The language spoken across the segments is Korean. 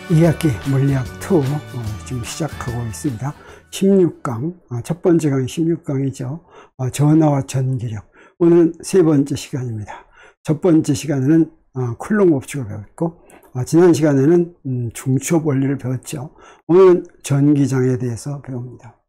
2학기 물리학 2 지금 시작하고 있습니다. 16강, 첫 번째 강의 16강이죠. 전하와 전기력. 오늘은 세 번째 시간입니다. 첫 번째 시간에는 쿨롱 법칙을 배웠고, 지난 시간에는 중추업 원리를 배웠죠. 오늘은 전기장에 대해서 배웁니다.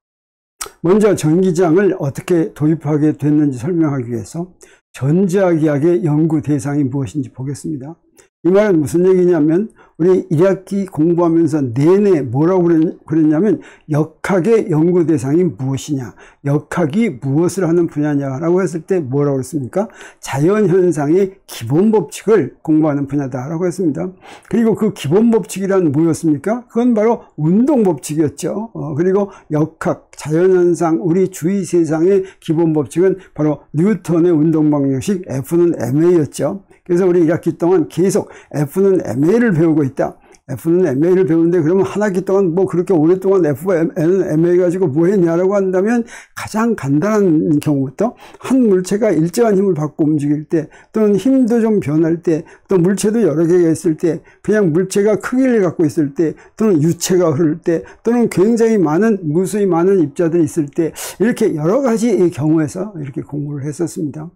먼저 전기장을 어떻게 도입하게 됐는지 설명하기 위해서 전자기학의 연구 대상이 무엇인지 보겠습니다. 이 말은 무슨 얘기냐면, 우리 1학기 공부하면서 내내 뭐라고 그랬냐면, 역학의 연구 대상이 무엇이냐, 역학이 무엇을 하는 분야냐라고 했을 때 뭐라고 했습니까? 자연현상의 기본 법칙을 공부하는 분야다라고 했습니다. 그리고 그 기본 법칙이란 뭐였습니까? 그건 바로 운동 법칙이었죠. 그리고 역학, 자연현상, 우리 주위 세상의 기본 법칙은 바로 뉴턴의 운동 방정식 F는 ma였죠. 그래서 우리 1학기 동안 계속 F는 ma를 배우고 있다. F는 ma를 배우는데, 그러면 한 학기 동안 뭐 그렇게 오랫동안 F는 ma 가지고 뭐 했냐라고 한다면, 가장 간단한 경우부터 한 물체가 일정한 힘을 받고 움직일 때, 또는 힘도 좀 변할 때, 또 물체도 여러 개가 있을 때, 그냥 물체가 크기를 갖고 있을 때, 또는 유체가 흐를 때, 또는 굉장히 무수히 많은 입자들이 있을 때, 이렇게 여러 가지 경우에서 이렇게 공부를 했었습니다.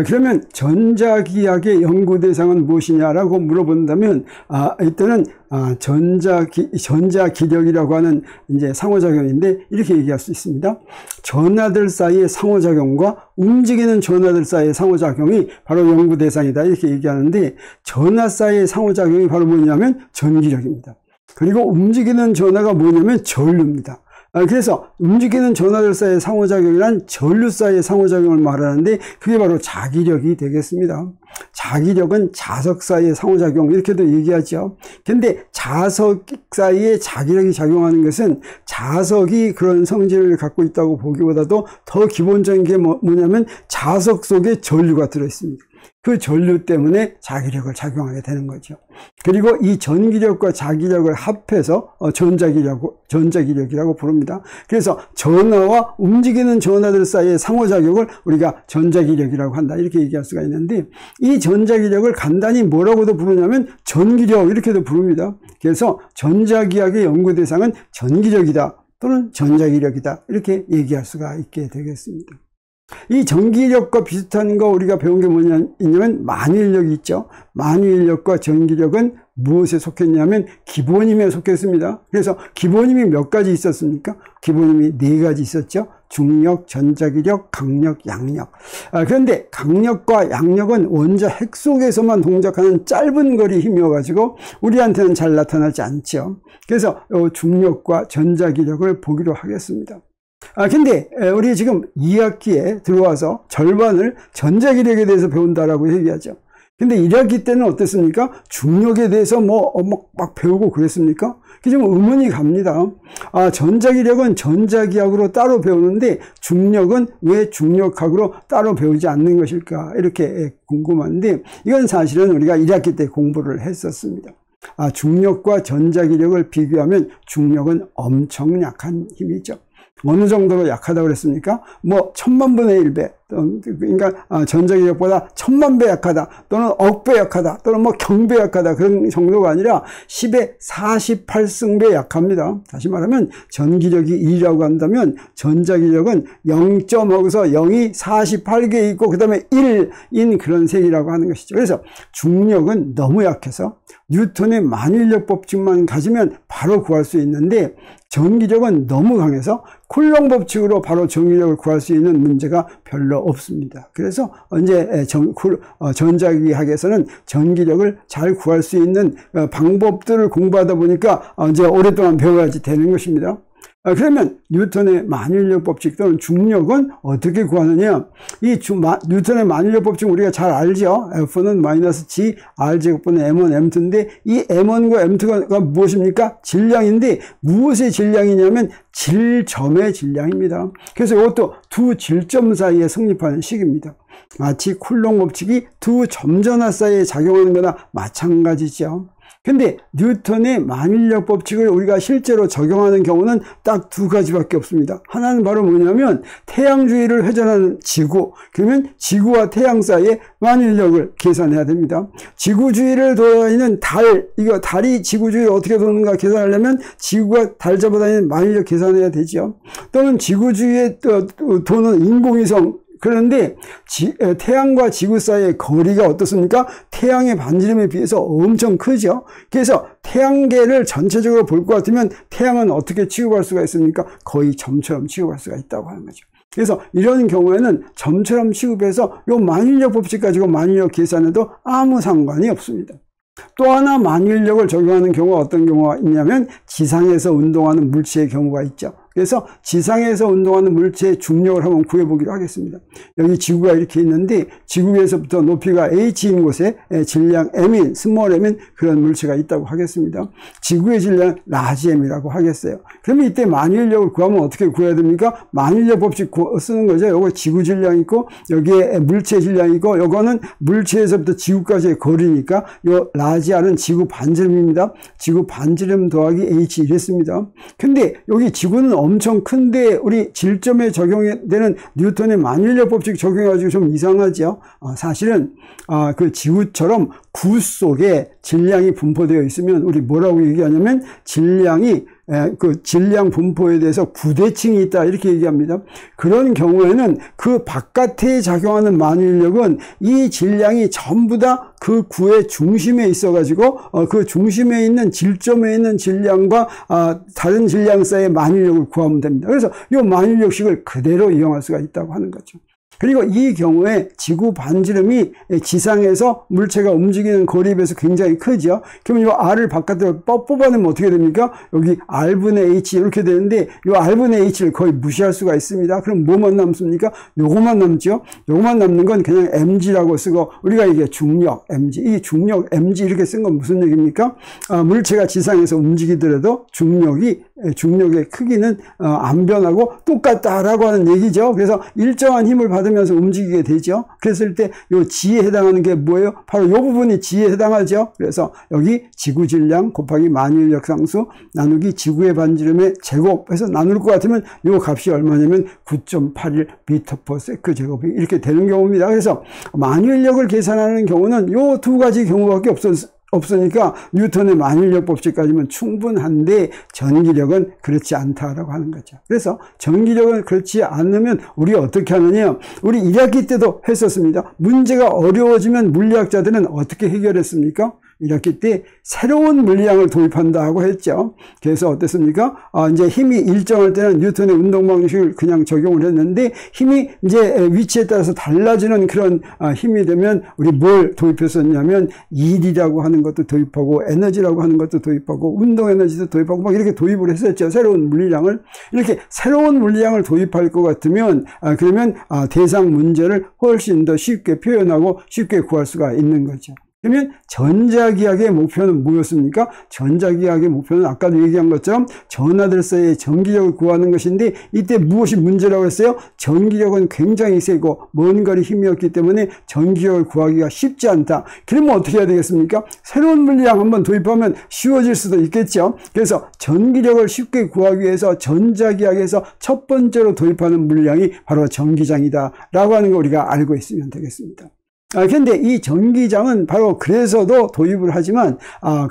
그러면 전자기학의 연구 대상은 무엇이냐라고 물어본다면, 이때는 전자기력이라고 하는 이제 상호작용인데, 이렇게 얘기할 수 있습니다. 전하들 사이의 상호작용과 움직이는 전하들 사이의 상호작용이 바로 연구 대상이다, 이렇게 얘기하는데, 전하 사이의 상호작용이 바로 뭐냐면 전기력입니다. 그리고 움직이는 전하가 뭐냐면 전류입니다. 그래서 움직이는 전하들 사이의 상호작용이란 전류 사이의 상호작용을 말하는데, 그게 바로 자기력이 되겠습니다. 자기력은 자석 사이의 상호작용, 이렇게도 얘기하죠. 근데 자석 사이에 자기력이 작용하는 것은 자석이 그런 성질을 갖고 있다고 보기보다도 더 기본적인 게 뭐냐면, 자석 속에 전류가 들어있습니다. 그 전류 때문에 자기력을 작용하게 되는 거죠. 그리고 이 전기력과 자기력을 합해서 전자기력이라고 부릅니다. 그래서 전하와 움직이는 전하들 사이의 상호작용을 우리가 전자기력이라고 한다, 이렇게 얘기할 수가 있는데, 이 전자기력을 간단히 뭐라고도 부르냐면 전기력, 이렇게도 부릅니다. 그래서 전자기학의 연구 대상은 전기력이다 또는 전자기력이다, 이렇게 얘기할 수가 있게 되겠습니다. 이 전기력과 비슷한 거 우리가 배운 게 뭐냐면 만유인력이 있죠. 만유인력과 전기력은 무엇에 속했냐면 기본힘에 속했습니다. 그래서 기본힘이 몇 가지 있었습니까? 기본힘이 4가지 있었죠. 중력, 전자기력, 강력, 양력. 그런데 강력과 양력은 원자 핵 속에서만 동작하는 짧은 거리 힘이어가지고 우리한테는 잘 나타나지 않죠. 그래서 중력과 전자기력을 보기로 하겠습니다. 근데 우리 지금 2학기에 들어와서 절반을 전자기력에 대해서 배운다라고 얘기하죠. 근데 1학기 때는 어땠습니까? 중력에 대해서 막 배우고 그랬습니까? 그게 좀 의문이 갑니다. 전자기력은 전자기학으로 따로 배우는데 중력은 왜 중력학으로 따로 배우지 않는 것일까? 이렇게 궁금한데, 이건 사실은 우리가 1학기 때 공부를 했었습니다. 중력과 전자기력을 비교하면 중력은 엄청 약한 힘이죠. 어느 정도로 약하다고 그랬습니까? 1000만분의 1배, 그러니까 전자기력보다 1000만배 약하다, 또는 억배 약하다, 또는 경배 약하다, 그런 정도가 아니라 10의 48승배 약합니다. 다시 말하면 전기력이 1이라고 한다면 전자기력은 0.5에서 0이 48개 있고 그 다음에 1인 그런 색이라고 하는 것이죠. 그래서 중력은 너무 약해서 뉴턴의 만유인력 법칙만 가지면 바로 구할 수 있는데, 전기력은 너무 강해서 쿨롱 법칙으로 바로 전기력을 구할 수 있는 문제가 별로 없습니다. 그래서 이제 전자기학에서는 전기력을 잘 구할 수 있는 방법들을 공부하다 보니까 이제 오랫동안 배워야지 되는 것입니다. 그러면 뉴턴의 만유인력 법칙 또는 중력은 어떻게 구하느냐? 이 뉴턴의 만유인력 법칙 우리가 잘 알죠? F는 -G R제곱분의 M1, M2인데, 이 M1과 M2가 무엇입니까? 질량인데, 무엇의 질량이냐면 질점의 질량입니다. 그래서 이것도 두 질점 사이에 성립하는 식입니다. 마치 쿨롱 법칙이 두 점전하 사이에 작용하는 거나 마찬가지죠. 근데 뉴턴의 만일력 법칙을 우리가 실제로 적용하는 경우는 딱 두 가지밖에 없습니다. 하나는 바로 뭐냐면 태양 주위를 회전하는 지구, 그러면 지구와 태양 사이의 만일력을 계산해야 됩니다. 지구 주위를 돌아다니는 달, 이거 달이 지구 주위를 어떻게 도는가 계산하려면 지구가 달 잡아다니는 만일력 계산해야 되죠. 또는 지구 주위에 도는 인공위성, 그런데 태양과 지구 사이의 거리가 어떻습니까? 태양의 반지름에 비해서 엄청 크죠. 그래서 태양계를 전체적으로 볼 것 같으면 태양은 어떻게 취급할 수가 있습니까? 거의 점처럼 취급할 수가 있다고 하는 거죠. 그래서 이런 경우에는 점처럼 취급해서 이 만일력 법칙 가지고 만일력 계산해도 아무 상관이 없습니다. 또 하나 만일력을 적용하는 경우가 어떤 경우가 있냐면 지상에서 운동하는 물체의 경우가 있죠. 그래서 지상에서 운동하는 물체의 중력을 한번 구해보기로 하겠습니다. 여기 지구가 이렇게 있는데 지구에서부터 높이가 h인 곳에 질량 m인, 스몰 m인 그런 물체가 있다고 하겠습니다. 지구의 질량 라지 m이라고 하겠어요. 그러면 이때 만일력을 구하면 어떻게 구해야 됩니까? 만일력 법칙 쓰는 거죠. 요거 지구 질량 있고 여기에 물체 질량 있고 요거는 물체에서부터 지구까지의 거리니까 요 라지 r은 지구 반지름입니다. 지구 반지름 더하기 h 이랬습니다. 근데 여기 지구는 엄청 큰데 우리 질점에 적용되는 뉴턴의 만일력 법칙 적용해가지고 좀 이상하죠. 사실은 그 지구처럼 구 속에 질량이 분포되어 있으면 우리 뭐라고 얘기하냐면 질량이 그 질량 분포에 대해서 구대칭이 있다 이렇게 얘기합니다. 그런 경우에는 그 바깥에 작용하는 만일력은 이 질량이 전부 다 그 구의 중심에 있어 가지고 그 중심에 있는 질점에 있는 질량과 다른 질량 사이의 만일력을 구하면 됩니다. 그래서 이 만일력식을 그대로 이용할 수가 있다고 하는 거죠. 그리고 이 경우에 지구 반지름이 지상에서 물체가 움직이는 거리에 비해서 굉장히 크죠. 그러면 이 R을 바깥으로 뽑아내면 어떻게 됩니까? 여기 R분의 H 이렇게 되는데 이 R분의 H를 거의 무시할 수가 있습니다. 그럼 뭐만 남습니까? 요거만 남죠. 요거만 남는 건 그냥 mg라고 쓰고 우리가 이게 중력 mg, 이 중력 mg 이렇게 쓴 건 무슨 얘기입니까? 물체가 지상에서 움직이더라도 중력의 크기는 안 변하고 똑같다라고 하는 얘기죠. 그래서 일정한 힘을 받으면서 움직이게 되죠. 그랬을 때 이 G에 해당하는 게 뭐예요? 바로 이 부분이 G에 해당하죠. 그래서 여기 지구 질량 곱하기 만일력 상수 나누기 지구의 반지름의 제곱해서 나눌 것 같으면 이 값이 얼마냐면 9.81 m/s 제곱이 이렇게 되는 경우입니다. 그래서 만일력을 계산하는 경우는 이 두 가지 경우밖에 없으니까 뉴턴의 만일력 법칙까지면 충분한데 전기력은 그렇지 않다라고 하는 거죠. 그래서 전기력은 그렇지 않으면 우리 어떻게 하느냐? 우리 1학기 때도 했었습니다. 문제가 어려워지면 물리학자들은 어떻게 해결했습니까? 1학기 때 새로운 물리량을 도입한다고 했죠. 그래서 어땠습니까? 이제 힘이 일정할 때는 뉴턴의 운동 방식을 그냥 적용을 했는데 힘이 이제 위치에 따라서 달라지는 그런 힘이 되면 우리 뭘 도입했었냐면 일이라고 하는 것도 도입하고 에너지라고 하는 것도 도입하고 운동 에너지도 도입하고 막 이렇게 도입을 했었죠. 새로운 물리량을. 이렇게 새로운 물리량을 도입할 것 같으면 그러면 대상 문제를 훨씬 더 쉽게 표현하고 쉽게 구할 수가 있는 거죠. 그러면 전자기학의 목표는 뭐였습니까? 전자기학의 목표는 아까도 얘기한 것처럼 전하들 사이의 전기력을 구하는 것인데 이때 무엇이 문제라고 했어요? 전기력은 굉장히 세고 먼 거리 힘이었기 때문에 전기력을 구하기가 쉽지 않다. 그러면 어떻게 해야 되겠습니까? 새로운 물리량 한번 도입하면 쉬워질 수도 있겠죠. 그래서 전기력을 쉽게 구하기 위해서 전자기학에서 첫 번째로 도입하는 물량이 바로 전기장이다 라고 하는 거 우리가 알고 있으면 되겠습니다. 근데 이 전기장은 바로 그래서도 도입을 하지만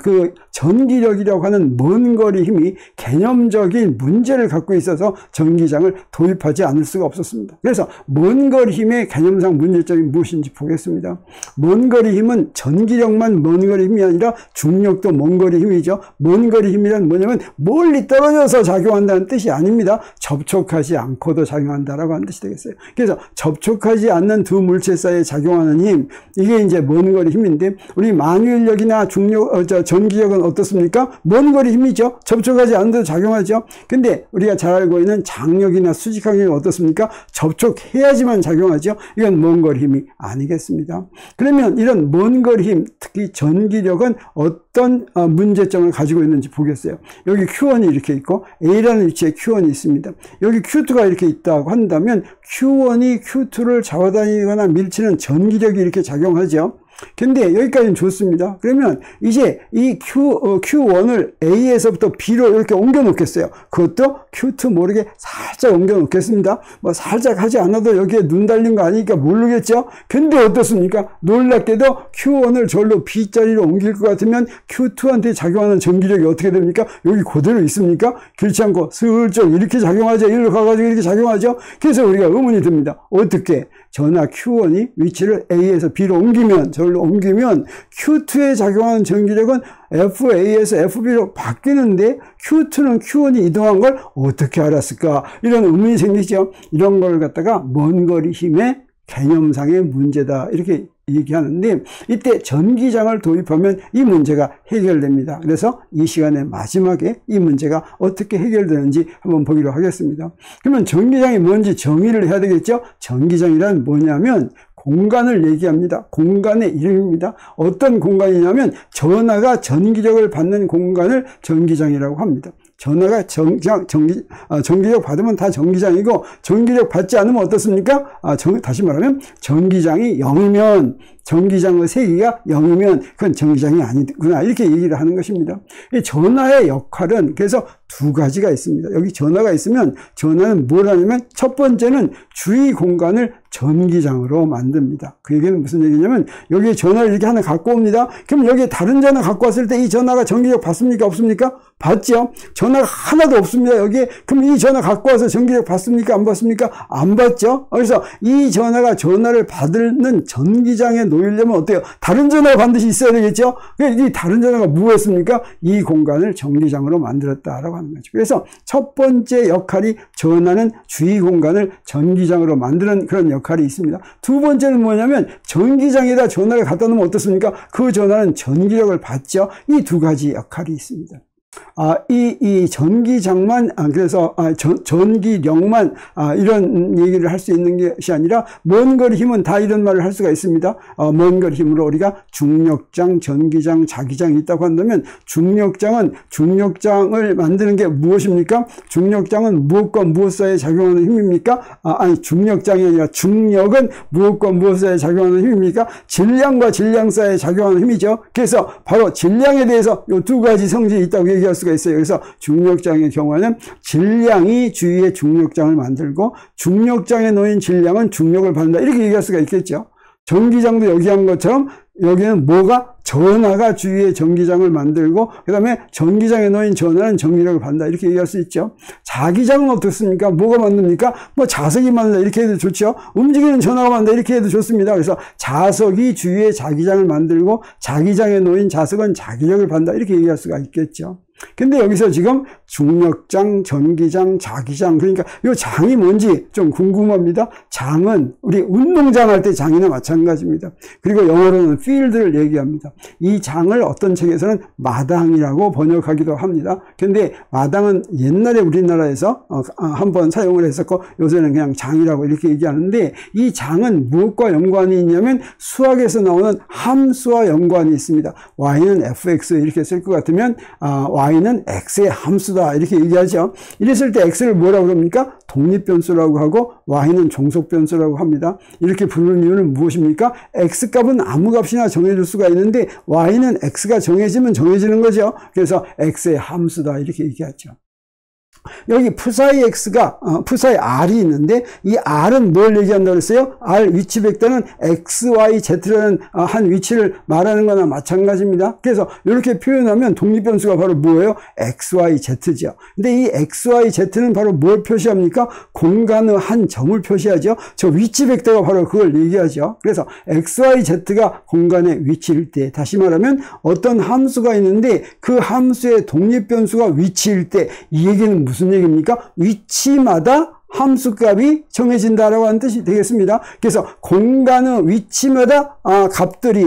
그 전기력이라고 하는 먼 거리 힘이 개념적인 문제를 갖고 있어서 전기장을 도입하지 않을 수가 없었습니다. 그래서 먼 거리 힘의 개념상 문제점이 무엇인지 보겠습니다. 먼 거리 힘은 전기력만 먼 거리 힘이 아니라 중력도 먼 거리 힘이죠. 먼 거리 힘이란 뭐냐면 멀리 떨어져서 작용한다는 뜻이 아닙니다. 접촉하지 않고도 작용한다라고 하는 뜻이 되겠어요. 그래서 접촉하지 않는 두 물체 사이에 작용하는 힘, 이게 이제 먼 거리 힘인데 우리 만유인력이나 전기력은 어떻습니까? 먼 거리 힘이죠. 접촉하지 않는데도 작용하죠. 근데 우리가 잘 알고 있는 장력이나 수직항력은 어떻습니까? 접촉해야지만 작용하죠. 이건 먼 거리 힘이 아니겠습니다. 그러면 이런 먼 거리 힘, 특히 전기력은 어떤 문제점을 가지고 있는지 보겠어요. 여기 Q1이 이렇게 있고 A라는 위치에 Q1이 있습니다. 여기 Q2가 이렇게 있다고 한다면 Q1이 Q2를 잡아다니거나 밀치는 전기력이 이렇게 작용하죠. 근데 여기까지는 좋습니다. 그러면 이제 이 Q1을 A에서부터 B로 이렇게 옮겨 놓겠어요. 그것도 Q2 모르게 살짝 옮겨 놓겠습니다. 뭐 살짝 하지 않아도 여기에 눈 달린 거 아니니까 모르겠죠? 근데 어떻습니까? 놀랍게도 Q1을 절로 B 자리로 옮길 것 같으면 Q2한테 작용하는 전기력이 어떻게 됩니까? 여기 그대로 있습니까? 그렇지 않고 슬쩍 이렇게 작용하죠. 이리로 가가지고 이렇게 작용하죠. 그래서 우리가 의문이 듭니다. 어떻게? 전하 Q1이 위치를 A에서 B로 옮기면, 절로 옮기면 Q2에 작용하는 전기력은 FA에서 FB로 바뀌는데 Q2는 Q1이 이동한 걸 어떻게 알았을까? 이런 의문이 생기죠. 이런 걸 갖다가 먼 거리 힘의 개념상의 문제다, 이렇게 얘기하는데, 이때 전기장을 도입하면 이 문제가 해결됩니다. 그래서 이 시간의 마지막에 이 문제가 어떻게 해결되는지 한번 보기로 하겠습니다. 그러면 전기장이 뭔지 정의를 해야 되겠죠? 전기장이란 뭐냐면 공간을 얘기합니다. 공간의 이름입니다. 어떤 공간이냐면 전하가 전기력을 받는 공간을 전기장이라고 합니다. 전하가 전기력 받으면 다 전기장이고, 전기력 받지 않으면 어떻습니까? 다시 말하면 전기장이 0이면, 전기장의 세기가 0이면 그건 전기장이 아니구나, 이렇게 얘기를 하는 것입니다. 이 전하의 역할은 그래서 두 가지가 있습니다. 여기 전하가 있으면 전하는 뭘 하냐면 첫 번째는 주위 공간을 전기장으로 만듭니다. 그 얘기는 무슨 얘기냐면 여기에 전하를 이렇게 하나 갖고 옵니다. 그럼 여기에 다른 전화 갖고 왔을 때 이 전하가 전기력 받습니까? 없습니까? 받죠. 전화가 하나도 없습니다. 여기에. 그럼 이 전화 갖고 와서 전기력 받습니까? 안 받습니까? 안 받죠. 그래서 이 전화가 전화를 받는 전기장에 놓이려면 어때요? 다른 전화가 반드시 있어야 되겠죠. 이 다른 전화가 무엇입니까? 이 공간을 전기장으로 만들었다라고 하는 거죠. 그래서 첫 번째 역할이 전하는 주위 공간을 전기장으로 만드는 그런 역할이 있습니다. 두 번째는 뭐냐면 전기장에다 전화를 갖다 놓으면 어떻습니까? 그 전화는 전기력을 받죠. 이 두 가지 역할이 있습니다. 이 전기장만, 그래서, 전기력만, 이런 얘기를 할 수 있는 것이 아니라, 먼 거리 힘은 다 이런 말을 할 수가 있습니다. 먼 거리 힘으로 우리가 중력장, 전기장, 자기장이 있다고 한다면, 중력장을 만드는 게 무엇입니까? 중력장은 무엇과 무엇 사이에 작용하는 힘입니까? 중력장이 아니라 중력은 무엇과 무엇 사이에 작용하는 힘입니까? 질량과 질량 사이에 작용하는 힘이죠. 그래서 바로 질량에 대해서 이 두 가지 성질이 있다고 얘기할 수가 있어요. 그래서 중력장의 경우에는 질량이 주위에 중력장을 만들고 중력장에 놓인 질량은 중력을 받는다, 이렇게 얘기할 수가 있겠죠. 전기장도 여기 한 것처럼 여기는 뭐가? 전하가 주위에 전기장을 만들고 그 다음에 전기장에 놓인 전하는 전기력을 받는다, 이렇게 얘기할 수 있죠. 자기장은 어떻습니까? 뭐가 만듭니까? 뭐 자석이 만든다, 이렇게 해도 좋죠. 움직이는 전하가 만든다, 이렇게 해도 좋습니다. 그래서 자석이 주위에 자기장을 만들고 자기장에 놓인 자석은 자기력을 받는다, 이렇게 얘기할 수가 있겠죠. 근데 여기서 지금 중력장, 전기장, 자기장, 그러니까 이 장이 뭔지 좀 궁금합니다. 장은 우리 운동장 할 때 장이나 마찬가지입니다. 그리고 영어로는 field를 얘기합니다. 이 장을 어떤 책에서는 마당이라고 번역하기도 합니다. 근데 마당은 옛날에 우리나라에서 한번 사용을 했었고 요새는 그냥 장이라고 이렇게 얘기하는데, 이 장은 무엇과 연관이 있냐면 수학에서 나오는 함수와 연관이 있습니다. y는 fx 이렇게 쓸 것 같으면 y는 x의 함수다, 이렇게 얘기하죠. 이랬을 때 x를 뭐라고 그럽니까? 독립변수라고 하고 y는 종속변수라고 합니다. 이렇게 부르는 이유는 무엇입니까? x값은 아무 값이나 정해줄 수가 있는데 y는 x가 정해지면 정해지는 거죠. 그래서 x의 함수다, 이렇게 얘기하죠. 여기 푸사이 x가 푸사이 r이 있는데 이 r은 뭘 얘기한다고 그랬어요? r 위치 벡터는 x, y, z라는 한 위치를 말하는 거나 마찬가지입니다. 그래서 이렇게 표현하면 독립변수가 바로 뭐예요? x, y, z죠. 근데 이 x, y, z는 바로 뭘 표시합니까? 공간의 한 점을 표시하죠. 저 위치 벡터가 바로 그걸 얘기하죠. 그래서 x, y, z가 공간의 위치일 때, 다시 말하면 어떤 함수가 있는데 그 함수의 독립변수가 위치일 때, 이 얘기는 무슨 얘기입니까? 위치마다 함수값이 정해진다라고 하는 뜻이 되겠습니다. 그래서 공간의 위치마다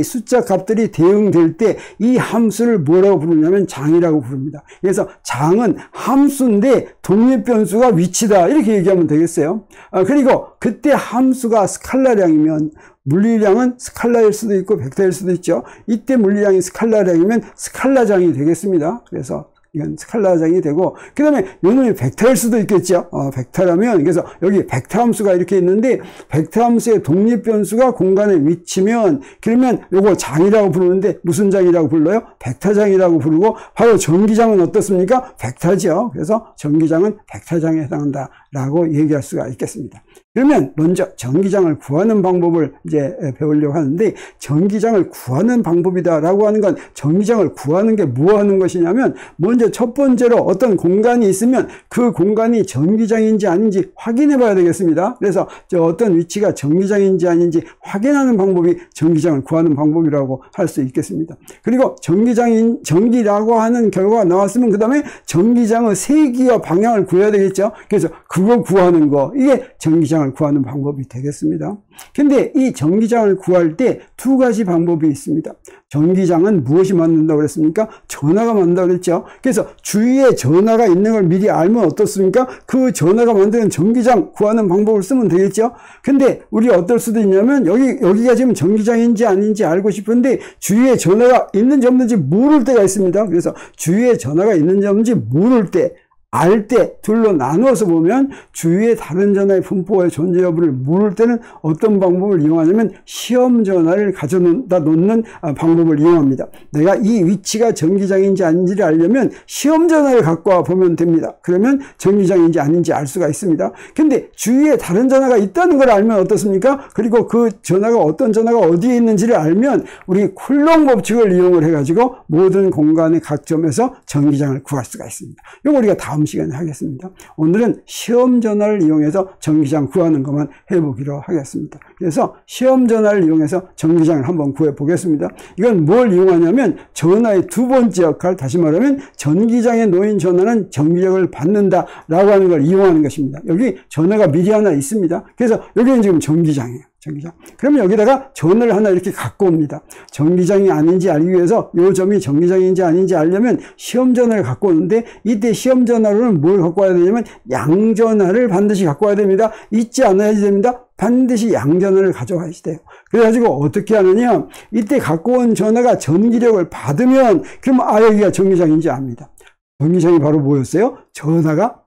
숫자 값들이 대응될 때 이 함수를 뭐라고 부르냐면 장이라고 부릅니다. 그래서 장은 함수인데 독립변수가 위치다, 이렇게 얘기하면 되겠어요. 그리고 그때 함수가 스칼라량이면 물리량은 스칼라일 수도 있고 벡터일 수도 있죠. 이때 물리량이 스칼라량이면 스칼라장이 되겠습니다. 그래서 이건 스칼라장이 되고, 그 다음에 요놈이 벡터일 수도 있겠죠. 벡터라면, 그래서 여기 벡터 함수가 이렇게 있는데, 벡터 함수의 독립변수가 공간의 위치면, 그러면 요거 장이라고 부르는데, 무슨 장이라고 불러요? 벡터장이라고 부르고, 바로 전기장은 어떻습니까? 벡터죠. 그래서 전기장은 벡터장에 해당한다 라고 얘기할 수가 있겠습니다. 그러면 먼저 전기장을 구하는 방법을 이제 배우려고 하는데, 전기장을 구하는 방법이다라고 하는 건 전기장을 구하는 게 뭐 하는 것이냐면, 먼저 첫 번째로 어떤 공간이 있으면 그 공간이 전기장인지 아닌지 확인해 봐야 되겠습니다. 그래서 어떤 위치가 전기장인지 아닌지 확인하는 방법이 전기장을 구하는 방법이라고 할 수 있겠습니다. 그리고 전기라고 하는 결과가 나왔으면 그 다음에 전기장의 세기와 방향을 구해야 되겠죠. 그래서 그거 구하는 거, 이게 전기장을 구하는 방법이 되겠습니다. 근데 이 전기장을 구할 때 두 가지 방법이 있습니다. 전기장은 무엇이 만든다고 그랬습니까? 전하가 만든다고 그랬죠. 그래서 주위에 전하가 있는 걸 미리 알면 어떻습니까? 그 전하가 만드는 전기장 구하는 방법을 쓰면 되겠죠. 근데 우리 어떨 수도 있냐면 여기가 지금 전기장인지 아닌지 알고 싶은데 주위에 전하가 있는지 없는지 모를 때가 있습니다. 그래서 주위에 전하가 있는지 없는지 모를 때, 알 때 둘로 나누어서 보면 주위에 다른 전하의 분포의 존재 여부를 모를 때는 어떤 방법을 이용하냐면 시험 전하를 가져다 놓는 방법을 이용합니다. 내가 이 위치가 전기장인지 아닌지를 알려면 시험 전하를 갖고 와 보면 됩니다. 그러면 전기장인지 아닌지 알 수가 있습니다. 근데 주위에 다른 전하가 있다는 걸 알면 어떻습니까? 그리고 그 전하가 어떤 전하가 어디에 있는지를 알면 우리 쿨롱 법칙을 이용을 해가지고 모든 공간의 각 점에서 전기장을 구할 수가 있습니다. 이거 우리가 다음 시간에 하겠습니다. 오늘은 시험 전화를 이용해서 전기장 구하는 것만 해보기로 하겠습니다. 그래서 시험 전화를 이용해서 전기장을 한번 구해 보겠습니다. 이건 뭘 이용하냐면 전하의 두 번째 역할, 다시 말하면 전기장에 놓인 전하는 전기력을 받는다 라고 하는 걸 이용하는 것입니다. 여기 전하가 미리 하나 있습니다. 그래서 여기는 지금 전기장이에요. 전기장. 그러면 여기다가 전을 하나 이렇게 갖고 옵니다. 전기장이 아닌지 알기 위해서 이 점이 전기장인지 아닌지 알려면 시험전화를 갖고 오는데, 이때 시험전화로는 뭘 갖고 와야 되냐면 양전화를 반드시 갖고 와야 됩니다. 잊지 않아야지 됩니다. 반드시 양전화를 가져와야지 돼요. 그래가지고 어떻게 하느냐, 이때 갖고 온 전화가 전기력을 받으면 그러면 여기가 전기장인지 압니다. 전기장이 바로 뭐였어요? 전하가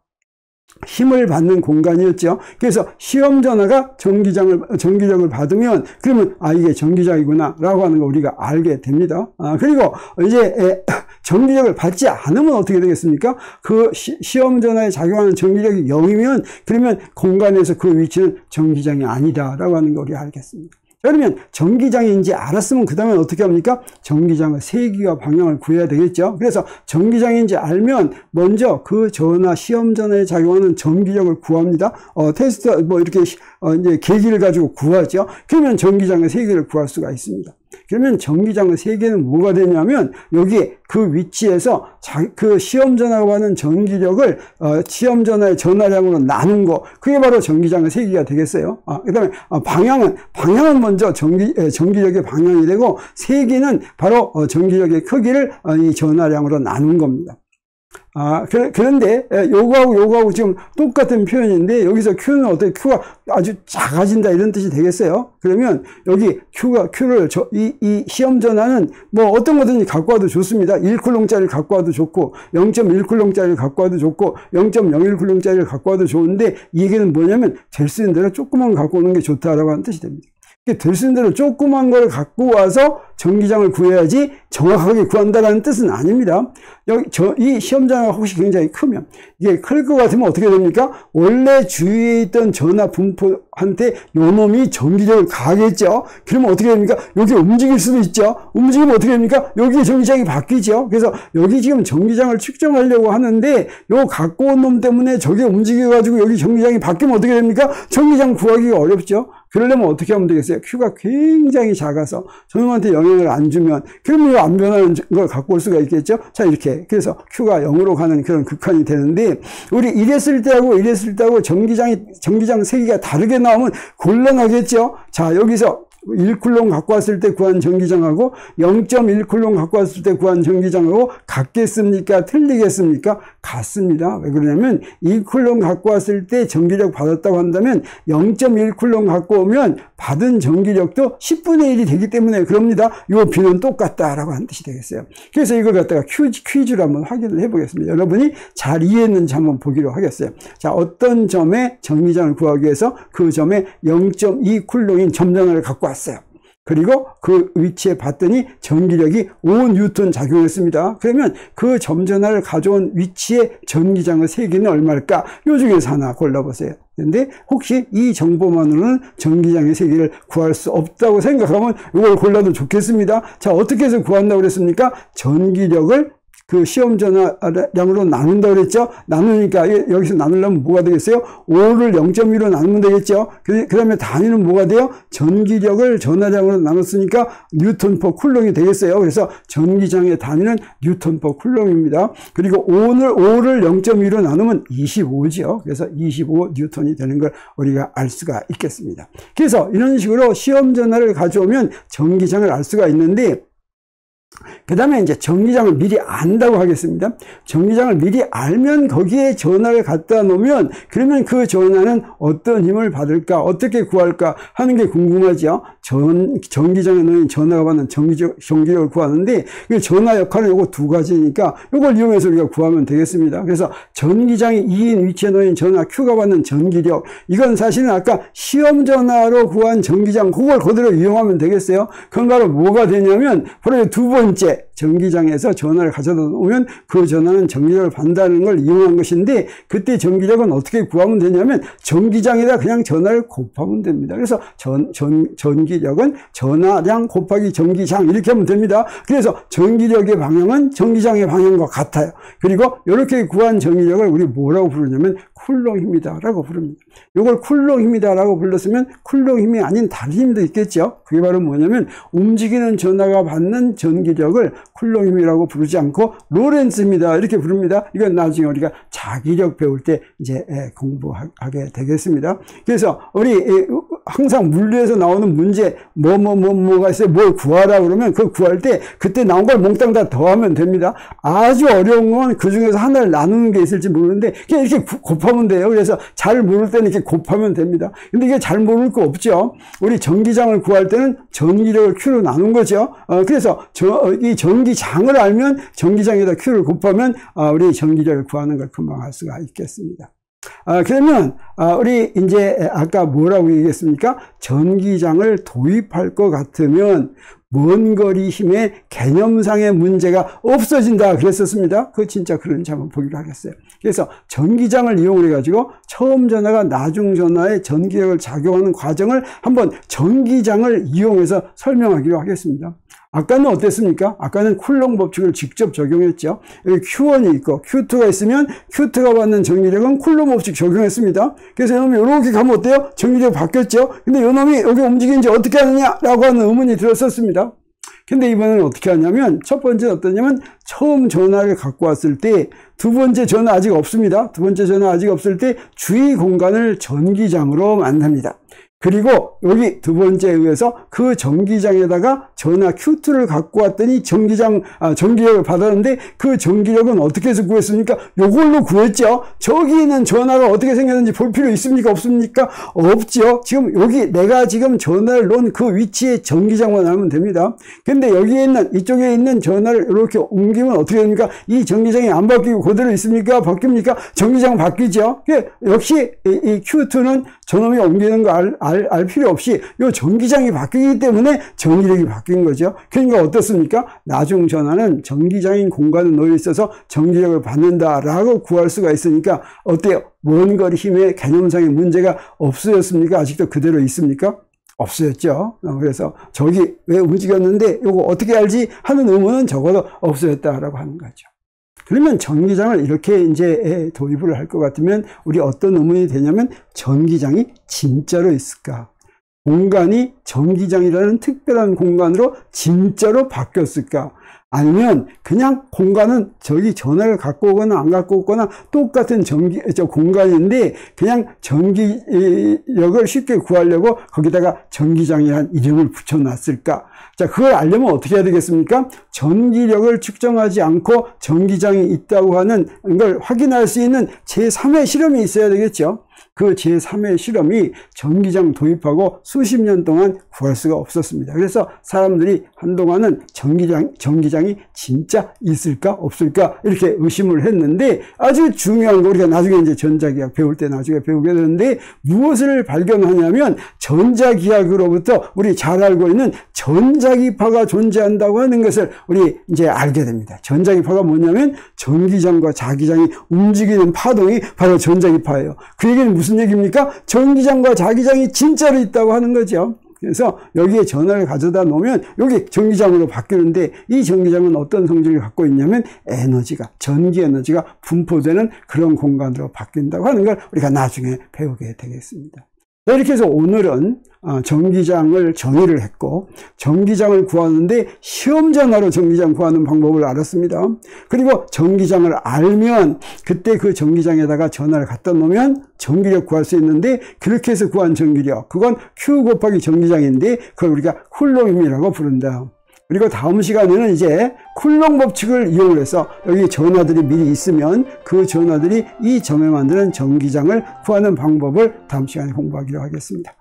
힘을 받는 공간이었죠. 그래서 시험 전하가 전기력을 받으면 그러면 이게 전기장이구나 라고 하는 거 우리가 알게 됩니다. 그리고 이제 전기력을 받지 않으면 어떻게 되겠습니까? 그 시험 전하에 작용하는 전기력이 0이면 그러면 공간에서 그 위치는 전기장이 아니다 라고 하는 거 우리가 알겠습니다. 그러면 전기장인지 알았으면 그 다음에 어떻게 합니까? 전기장의 세기와 방향을 구해야 되겠죠. 그래서 전기장인지 알면 먼저 그 전하, 시험 전하에 작용하는 전기력을 구합니다. 테스트 이렇게 이제 계기를 가지고 구하죠. 그러면 전기장의 세기를 구할 수가 있습니다. 그러면 전기장의 세계는 뭐가 되냐면 여기에 그 위치에서 그 시험 전하가 받는 전기력을 시험 전하의 전하량으로 나눈 거, 그게 바로 전기장의 세기가 되겠어요. 그 다음에 방향은 먼저 전기력의 방향이 되고, 세기는 바로 전기력의 크기를 이 전하량으로 나눈 겁니다. 그런데 요거하고 지금 똑같은 표현인데 여기서 Q는 어떻게, Q가 아주 작아진다 이런 뜻이 되겠어요? 그러면 여기 Q를 이 시험 전하는 뭐 어떤 거든지 갖고 와도 좋습니다. 1쿨롱짜리를 갖고 와도 좋고 0.1쿨롱짜리를 갖고 와도 좋고 0.01쿨롱짜리를 갖고 와도 좋은데, 이 얘기는 뭐냐면 될 수 있는 대로 조그만 거 갖고 오는 게 좋다라고 하는 뜻이 됩니다. 될 수 있는 대로 조그만 걸 갖고 와서 전기장을 구해야지 정확하게 구한다는 뜻은 아닙니다. 이 시험 전하가 혹시 굉장히 크면, 이게 클 것 같으면 어떻게 됩니까? 원래 주위에 있던 전하 분포한테 요 놈이 전기력을 가하겠죠? 그러면 어떻게 됩니까? 여기 움직일 수도 있죠? 움직이면 어떻게 됩니까? 여기 전기장이 바뀌죠? 그래서 여기 지금 전기장을 측정하려고 하는데 요 갖고 온 놈 때문에 저게 움직여가지고 여기 전기장이 바뀌면 어떻게 됩니까? 전기장 구하기가 어렵죠? 그러려면 어떻게 하면 되겠어요? Q가 굉장히 작아서 저놈한테 영향을 안 주면, 그러면 안 변하는 걸 갖고 올 수가 있겠죠? 자, 이렇게. 그래서 Q가 0으로 가는 그런 극한이 되는데, 우리 이랬을 때하고 전기장 세기가 다르게 나오면 곤란하겠죠? 자, 여기서 1쿨롱 갖고 왔을 때 구한 전기장하고 0.1쿨롱 갖고 왔을 때 구한 전기장하고 같겠습니까? 틀리겠습니까? 같습니다. 왜 그러냐면 2쿨롱 갖고 왔을 때 전기력 받았다고 한다면 0.1쿨롱 갖고 오면 받은 전기력도 10분의 1이 되기 때문에 그럽니다. 요 비는 똑같다라고 하는 뜻이 되겠어요. 그래서 이걸 갖다가 퀴즈로 한번 확인을 해보겠습니다. 여러분이 잘 이해했는지 한번 보기로 하겠어요. 자, 어떤 점에 전기장을 구하기 위해서 그 점에 0.2쿨롱인 점전화를 갖고 왔어요. 그리고 그 위치에 봤더니 전기력이 5뉴턴 작용했습니다. 그러면 그 점전화를 가져온 위치에 전기장의 세기는 얼마일까? 요 중에서 하나 골라보세요. 근데 혹시 이 정보만으로는 전기장의 세기를 구할 수 없다고 생각하면 이걸 골라도 좋겠습니다. 자, 어떻게 해서 구한다고 그랬습니까? 전기력을 그 시험 전화량으로 나눈다고 그랬죠? 나누니까 여기서 나누려면 뭐가 되겠어요? 5를 0.2로 나누면 되겠죠? 그 다음에 단위는 뭐가 돼요? 전기력을 전화량으로 나눴으니까 뉴턴 퍼 쿨롱이 되겠어요. 그래서 전기장의 단위는 뉴턴 퍼 쿨롱입니다. 그리고 5를 0.2로 나누면 25죠. 그래서 25 뉴턴이 되는 걸 우리가 알 수가 있겠습니다. 그래서 이런 식으로 시험 전화를 가져오면 전기장을 알 수가 있는데, 그 다음에 이제 전기장을 미리 안다고 하겠습니다. 전기장을 미리 알면 거기에 전화를 갖다 놓으면 그러면 그 전화는 어떤 힘을 받을까, 어떻게 구할까 하는 게 궁금하죠. 전기장에 놓인 전화가 받는 전기력을 구하는데 그 전화 역할은 요거 두 가지니까 요걸 이용해서 우리가 구하면 되겠습니다. 그래서 전기장이 2인 위치에 놓인 전화 Q가 받는 전기력, 이건 사실은 아까 시험 전화로 구한 전기장 그걸 그대로 이용하면 되겠어요. 그건 바로 뭐가 되냐면 바로 두 번째 전기장에서 전화를 가져다 놓으면 그 전화는 전기력을 받는다는 걸 이용한 것인데, 그때 전기력은 어떻게 구하면 되냐면 전기장에다 그냥 전화를 곱하면 됩니다. 그래서 전기력은 전화량 곱하기 전기장 이렇게 하면 됩니다. 그래서 전기력의 방향은 전기장의 방향과 같아요. 그리고 이렇게 구한 전기력을 우리 뭐라고 부르냐면 쿨롱 힘이다 라고 부릅니다. 이걸 쿨롱 힘이다 라고 불렀으면 쿨롱 힘이 아닌 다른 힘도 있겠죠. 그게 바로 뭐냐면 움직이는 전화가 받는 전기력을 쿨롱 힘이라고 부르지 않고 로렌츠입니다 이렇게 부릅니다. 이건 나중에 우리가 자기력 배울 때 이제 공부하게 되겠습니다. 그래서 우리 항상 물리에서 나오는 문제 뭐가 있어요. 뭘 구하라 그러면 그 구할 때 그때 나온 걸 몽땅 다 더하면 됩니다. 아주 어려운 건 그 중에서 하나를 나누는 게 있을지 모르는데 그냥 이렇게 곱하면 돼요. 그래서 잘 모를 때는 이렇게 곱하면 됩니다. 근데 이게 잘 모를 거 없죠. 우리 전기장을 구할 때는 전기력을 Q로 나눈 거죠. 그래서 이 전기장을 알면 전기장에다 Q를 곱하면 우리 전기력을 구하는 걸 금방 알 수가 있겠습니다. 그러면 우리 이제 아까 뭐라고 얘기했습니까? 전기장을 도입할 것 같으면 먼 거리 힘의 개념상의 문제가 없어진다 그랬었습니다. 그거 진짜 그런지 한번 보기로 하겠어요. 그래서 전기장을 이용해 가지고 처음 전화가 나중 전화에 전기력을 작용하는 과정을 한번 전기장을 이용해서 설명하기로 하겠습니다. 아까는 어땠습니까? 아까는 쿨롱 법칙을 직접 적용했죠. 여기 Q1이 있고 Q2가 있으면 Q2가 받는 전기력은 쿨롱 법칙 적용했습니다. 그래서 이놈이 이렇게 가면 어때요? 전기력 바뀌었죠? 근데 이놈이 여기 움직이는지 어떻게 하느냐라고 하는 의문이 들었었습니다. 근데 이번에는 어떻게 하냐면 첫 번째는 어떠냐면 처음 전화를 갖고 왔을 때 두 번째 전화 아직 없습니다. 두 번째 전화 아직 없을 때 주위 공간을 전기장으로 만듭니다. 그리고 여기 두 번째에 의해서 그 전기장에다가 전화 Q2를 갖고 왔더니 전기력을 받았는데 그 전기력은 어떻게 해서 구했습니까? 요걸로 구했죠. 저기 있는 전화가 어떻게 생겼는지 볼 필요 있습니까? 없습니까? 없죠. 지금 여기 내가 지금 전화를 놓은 그 위치에 전기장만 하면 됩니다. 근데 여기에 있는 이쪽에 있는 전화를 이렇게 옮기면 어떻게 됩니까? 이 전기장이 안 바뀌고 그대로 있습니까? 바뀝니까? 전기장 바뀌죠. 역시 이 Q2는 저놈이 옮기는 거 알 필요 없이 이 전기장이 바뀌기 때문에 전기력이 바뀐 거죠. 그러니까 어떻습니까? 나중 전화는 전기장인 공간에 놓여 있어서 전기력을 받는다라고 구할 수가 있으니까 어때요? 먼 거리 힘의 개념상의 문제가 없어졌습니까? 아직도 그대로 있습니까? 없어졌죠. 그래서 저기 왜 움직였는데 이거 어떻게 알지? 하는 의문은 적어도 없어졌다라고 하는 거죠. 그러면 전기장을 이렇게 이제 도입을 할 것 같으면 우리 어떤 의문이 되냐면 전기장이 진짜로 있을까? 공간이 전기장이라는 특별한 공간으로 진짜로 바뀌었을까? 아니면 그냥 공간은 저기 전화를 갖고 오거나 안 갖고 오거나 똑같은 공간인데 그냥 전기력을 쉽게 구하려고 거기다가 전기장이라는 이름을 붙여놨을까? 자, 그걸 알려면 어떻게 해야 되겠습니까? 전기력을 측정하지 않고 전기장이 있다고 하는 걸 확인할 수 있는 제3의 실험이 있어야 되겠죠. 그 제3의 실험이 전기장 도입하고 수십 년 동안 구할 수가 없었습니다. 그래서 사람들이 한동안은 전기장이 진짜 있을까 없을까 이렇게 의심을 했는데, 아주 중요한 거 우리가 나중에 이제 전자기학 배울 때 나중에 배우게 되는데, 무엇을 발견하냐면 전자기학으로부터 우리 잘 알고 있는 전자기파가 존재한다고 하는 것을 우리 이제 알게 됩니다. 전자기파가 뭐냐면 전기장과 자기장이 움직이는 파동이 바로 전자기파예요. 그 얘기는 무슨 얘기입니까? 전기장과 자기장이 진짜로 있다고 하는 거죠. 그래서 여기에 전화를 가져다 놓으면 여기 전기장으로 바뀌는데, 이 전기장은 어떤 성질을 갖고 있냐면 전기 에너지가 분포되는 그런 공간으로 바뀐다고 하는 걸 우리가 나중에 배우게 되겠습니다. 이렇게 해서 오늘은 전기장을 정의를 했고, 전기장을 구하는데 시험 전화로 전기장 구하는 방법을 알았습니다. 그리고 전기장을 알면 그때 그 전기장에다가 전화를 갖다 놓으면 전기력 구할 수 있는데, 그렇게 해서 구한 전기력, 그건 Q 곱하기 전기장인데 그걸 우리가 쿨롬이라고 부른다. 그리고 다음 시간에는 이제 쿨롬 법칙을 이용해서 여기 전하들이 미리 있으면 그 전하들이 이 점에 만드는 전기장을 구하는 방법을 다음 시간에 공부하기로 하겠습니다.